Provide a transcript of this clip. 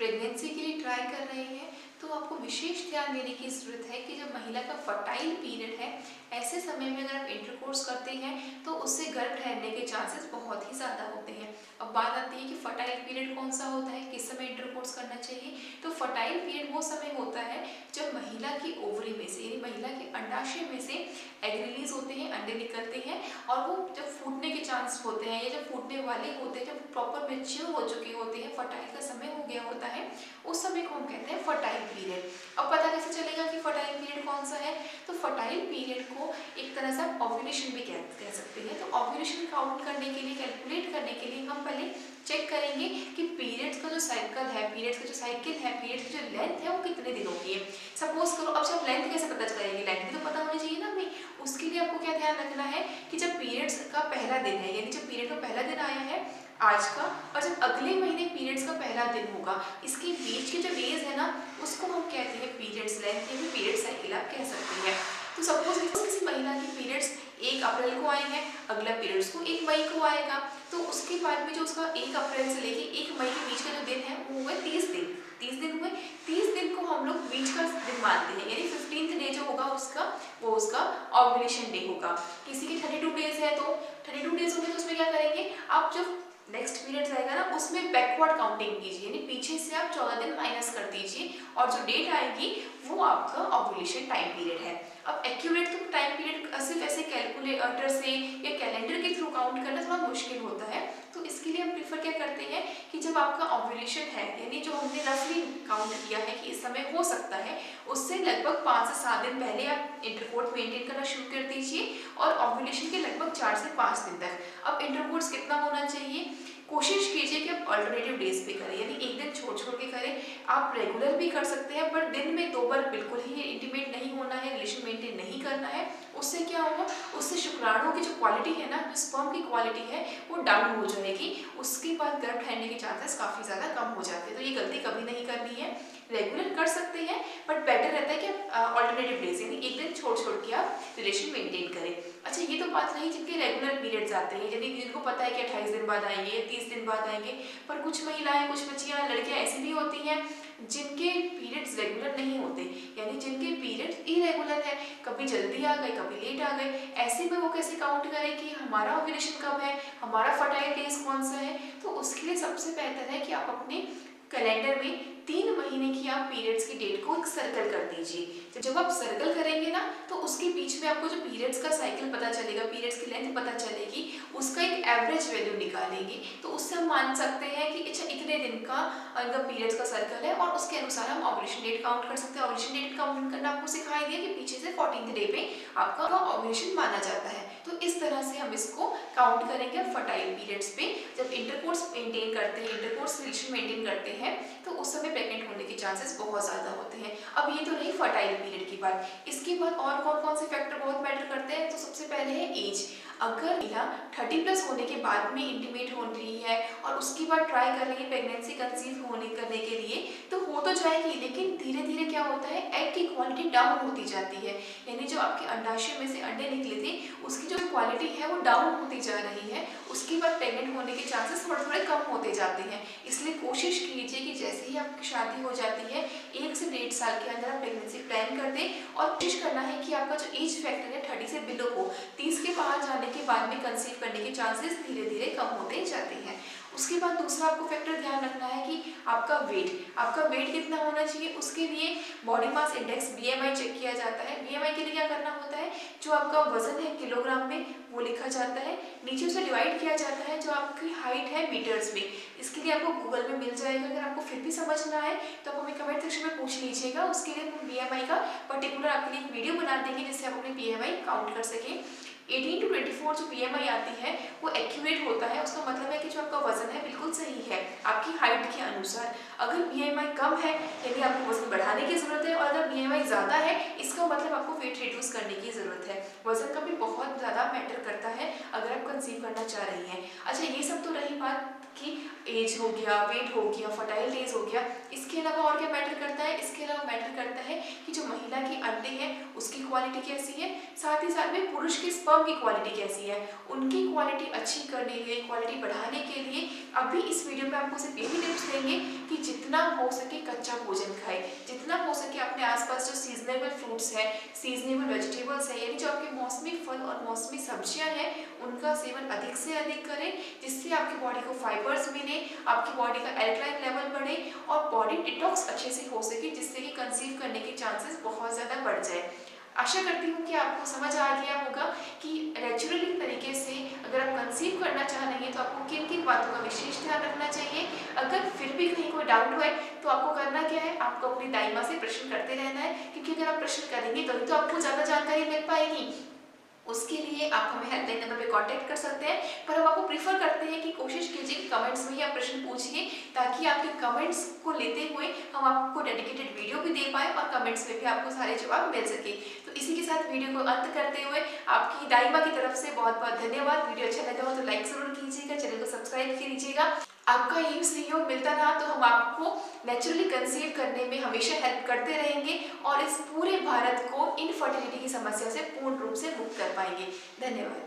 Pregnancy के लिए try कर रहे हैं तो आपको विशेष ध्यान देने की ज़रूरत है कि जब महिला का फर्टाइल पीरियड है, ऐसे समय में अगर आप इंटरकोर्स करते हैं तो उससे गर्भ ठहरने के चांसेस बहुत ही ज़्यादा होते हैं। अब बात आती है कि फर्टाइल पीरियड कौन सा होता है, किस समय इंटरकोर्स करना चाहिए। तो फर्टाइल पीरियड वो समय होता है जब महिला की ओवरी में से यानी महिला के अंडाशय में से एग रिलीज होते हैं, अंडे निकलते हैं और वो जब फूटने के चांस होते हैं या जब फूटने वाले होते हैं, जब प्रॉपर मेच्योर हो चुके होते हैं, फर्टाइल का समय हो गया होता है, उस समय को हम कहते हैं फर्टाइल पीरियड। अब पता कैसे चलेगा कि फर्टाइल पीरियड कौन सा है? तो फर्टाइल पीरियड को एक तरह से आप ओव्यूलेशन भी कह सकते हैं। तो ओव्यूलेशन काउंट करने के लिए, कैलकुलेट करने के लिए हम पहले चेक करेंगे कि पीरियड्स का जो साइकिल है, पीरियड्स का जो साइकिल है, पीरियड्स की जो लेंथ है वो कितने दिनों की है। सपोज करो, अब जब लेंथ कैसे पता करेंगे, लेंथ भी तो पता होनी चाहिए ना हमें। उसके लिए आपको क्या ध्यान रखना है कि जब पीरियड्स का पहला दिन है, यानी जब पीरियड का पहला दिन आया है आज का, और जब अगले महीने पीरियड्स का पहला दिन होगा, इसके बीच के जो डेज है ना, उसको हम कहते हैं पीरियड्स लेंथ या फिर पीरियड साइकिल आप कह सकते हैं। तो सपोज किसी महिला की पीरियड्स 1 अप्रैल को आए हैं, अगला पीरियड्स को 1 मई को आएगा, तो उसके बाद में जो उसका 1 अप्रैल से लेके 1 मई के बीच का जो दिन है वो हुए 30 दिन। 30 दिन हुए, 30 दिन को हम लोग बीच का दिन मानते हैं, यानी 15th डे जो होगा उसका, वो उसका ओव्यूलेशन डे होगा। किसी के 32 डेज है तो 32 डेज होंगे तो उसमें क्या करेंगे, आप जब नेक्स्ट पीरियड आएगा ना उसमें बैकवर्ड काउंटिंग कीजिए, यानी पीछे से आप 14 दिन माइनस कर दीजिए और जो डेट आएगी वो आपका ओव्यूलेशन टाइम पीरियड है। अब एक्यूरेट तो टाइम पीरियड सिर्फ ऐसे कैलकुलेटर से या कैलेंडर के थ्रू काउंट करना थोड़ा मुश्किल होता है, तो इसके लिए हम प्रीफर क्या करते हैं कि जब आपका ओव्यूलेशन है, यानी जो हमने रफली काउंट किया है कि इस समय हो सकता है, उससे लगभग 5 से 7 दिन पहले आप इंटरकोर्स मेंटेन करना शुरू कर दीजिए और ओव्यूलेशन के लगभग 4 से 5 दिन तक। अब इंटरकोर्स कितना होना चाहिए, कोशिश कीजिए कि आप अल्टरनेटिव डेज पे करें, यानी एक दिन छोड़ छोड़ के करें। आप रेगुलर भी कर सकते हैं पर दिन में 2 बार बिल्कुल ही इंटीमेट नहीं होना है, रिलेशन मेंटेन नहीं करना है। उससे क्या होगा, उससे शुक्राणुओं की जो क्वालिटी है ना, जो स्पर्म की क्वालिटी है वो डाउन हो जाएगी, उसके बाद गर्भ ठहरने के चांसेस काफ़ी ज़्यादा कम हो जाते हैं। तो ये गलती कभी नहीं करनी है, रेगुलर कर सकते हैं बट बेटर रहता है कि अल्टरनेटिव डेज यानी एक दिन छोड़ छोड़ के आप रिलेशन मेंटेन करें। अच्छा, ये तो बात नहीं जिनके रेगुलर पीरियड्स आते हैं, यानी जिनको पता है कि 28 दिन बाद आएंगे या 30 दिन बाद आएंगे, पर कुछ महिलाएं, कुछ बच्चियां, लड़कियां ऐसी भी होती हैं जिनके पीरियड्स रेगुलर नहीं होते, यानी जिनके पीरियड्स इरेगुलर है, कभी जल्दी आ गए कभी लेट आ गए। ऐसे में वो कैसे काउंट करें कि हमारा ओव्यूलेशन कब है, हमारा फर्टाइल डेज कौन सा है। तो उसके लिए सबसे बेहतर है कि आप अपने कैलेंडर में 3 महीने की आप पीरियड्स की डेट को एक सर्कल कर दीजिए। जब आप सर्कल करेंगे ना तो उसके बीच में आपको जो पीरियड्स का साइकिल पता चलेगा, पीरियड्स की लेंथ पता चलेगी, उसका एक एवरेज वैल्यू निकालेंगे तो उससे हम मान सकते हैं कि अच्छा इतने दिन का अगर पीरियड्स का सर्कल है और उसके अनुसार हम ओव्यूलेशन डेट काउंट कर सकते हैं। ओव्यूलेशन डेट काउंट करना आपको सिखाई दिया कि पीछे से 14th डे पे आपका ओव्यूलेशन माना जाता है। तो इस तरह से हम इसको काउंट करेंगे फर्टाइल पीरियड्स पे। जब इंटरकोर्स मेंटेन करते हैं, इंटरकोर्स रिलेशन मेंटेन करते हैं तो उस समय प्रेग्नेंट होने के चांसेस बहुत ज़्यादा होते हैं। अब ये तो रही फर्टाइल पीरियड की बात, इसके बाद और कौन कौन से फैक्टर बहुत मैटर करते हैं। तो सबसे पहले है एज। अगर महिला 30+ होने के बाद में इंटीमेट हो रही है और उसके बाद ट्राई कर रही है प्रेगनेंसी कंसीव होने करने के लिए तो हो तो जाएगी, लेकिन धीरे धीरे क्या होता है, एग की क्वालिटी डाउन होती जाती है, यानी जो आपके अंडाशय में से अंडे निकले थे उसकी जो क्वालिटी है वो डाउन होती जा रही है। उसके बाद प्रेग्नेंट होने के चांसेस थोड़े थोड़े कम होते जाते हैं। इसलिए कोशिश कीजिए कि जैसे ही आपकी शादी हो जाती है 1 से 1.5 साल के अंदर आप प्रेगनेंसी प्लान कर दें और कोशिश करना है कि आपका जो एज फैक्टर है 30 से बिलो हो, 30 के बाहर जाने के बाद में कंसीव करने के चांसेस धीरे धीरे कम होते जाते हैं। उसके बाद दूसरा आपको फैक्टर ध्यान रखना है कि आपका वेट कितना होना चाहिए। उसके लिए body mass index BMI check किया जाता है। BMI के लिए क्या करना होता है, जो आपका वजन है किलोग्राम में वो लिखा जाता है, नीचे उसे डिवाइड किया जाता है जो आपकी हाइट है मीटर्स में। इसके लिए आपको गूगल में मिल जाएगा, अगर आपको फिर भी समझ ना आए तो आप हमें कमेंट सेक्शन में पूछ लीजिएगा। उसके लिए हम BMI का पर्टिकुलर आपके लिए एक वीडियो बना देंगे जिससे आप अपने BMI काउंट कर सकें। 18 to 24 जो BMI आती है वो एक्यूरेट होता है, उसका मतलब है कि जो आपका वजन है बिल्कुल सही है आपकी हाइट के अनुसार। अगर BMI कम है यानी आपको वजन बढ़ाने की जरूरत है, और अगर BMI ज़्यादा है इसका मतलब आपको वेट रिड्यूस करने की जरूरत है। वजन का भी बहुत ज़्यादा मैटर करता है अगर आप कंसीव करना चाह रही हैं। अच्छा, ये सब तो रही बात कि एज हो गया, वेट हो गया, फर्टाइल डेज हो गया। इसके इसके अलावा और क्या मैटर करता है, इसके अलावा मैटर करता है कि जो महिला की अंडे हैं उसकी क्वालिटी कैसी है, साथ ही साथ में पुरुष के स्पर्म की क्वालिटी कैसी है। उनकी क्वालिटी अच्छी करने के लिए, क्वालिटी बढ़ाने के लिए अभी इस वीडियो में आपको सिर्फ यही टिप्स देंगे कि जितना हो सके कच्चा भोजन खाए, जितना हो सके अपने आसपास जो सीजनेबल फ्रूट्स है, सीजनेबल वेजिटेबल्स है, यानी जो आपके मौसमी फल और मौसमी सब्जियां हैं उनका सेवन अधिक से अधिक करें, जिससे आपकी बॉडी को फाइबर्स मिले, आपकी बॉडी का एल्कलाइन लेवल बढ़े और बॉडी डिटॉक्स अच्छे से हो सके, जिससे कि कंसीव करने के चांसेस बहुत ज़्यादा बढ़ जाए। आशा करती हूँ कि आपको समझ आ गया होगा कि नेचुरली तरीके से अगर आप कंसीव करना चाह रही हैं तो आपको किन किन बातों का विशेष ध्यान रखना चाहिए। अगर फिर भी कहीं कोई डाउट है तो आपको करना क्या है, आपको अपनी दाई माँ से प्रश्न करते रहना है, क्योंकि अगर आप प्रश्न करेंगे तभी तो आपको ज़्यादा जानकारी मिल पाएगी। उसके लिए आप हमें हेल्पलाइन नंबर पे कांटेक्ट कर सकते हैं, पर हम आपको प्रीफर करते हैं कि कोशिश कीजिए कि कमेंट्स में ही आप प्रश्न पूछिए, ताकि आपके कमेंट्स को लेते हुए हम आपको डेडिकेटेड वीडियो भी दे पाए और कमेंट्स में भी आपको सारे जवाब मिल सके। तो इसी के साथ वीडियो को अंत करते हुए आपकी दाइमा की तरफ से बहुत बहुत धन्यवाद। वीडियो अच्छा लगा हो तो लाइक जरूर कीजिएगा, चैनल को सब्सक्राइब कीजिएगा। आपका यही सहयोग मिलता रहा तो हम आपको नेचुरली कंसीव करने में हमेशा हेल्प करते रहेंगे और इस पूरे भारत को इनफर्टिलिटी की समस्या से पूर्ण रूप से मुक्त कर पाएंगे। धन्यवाद।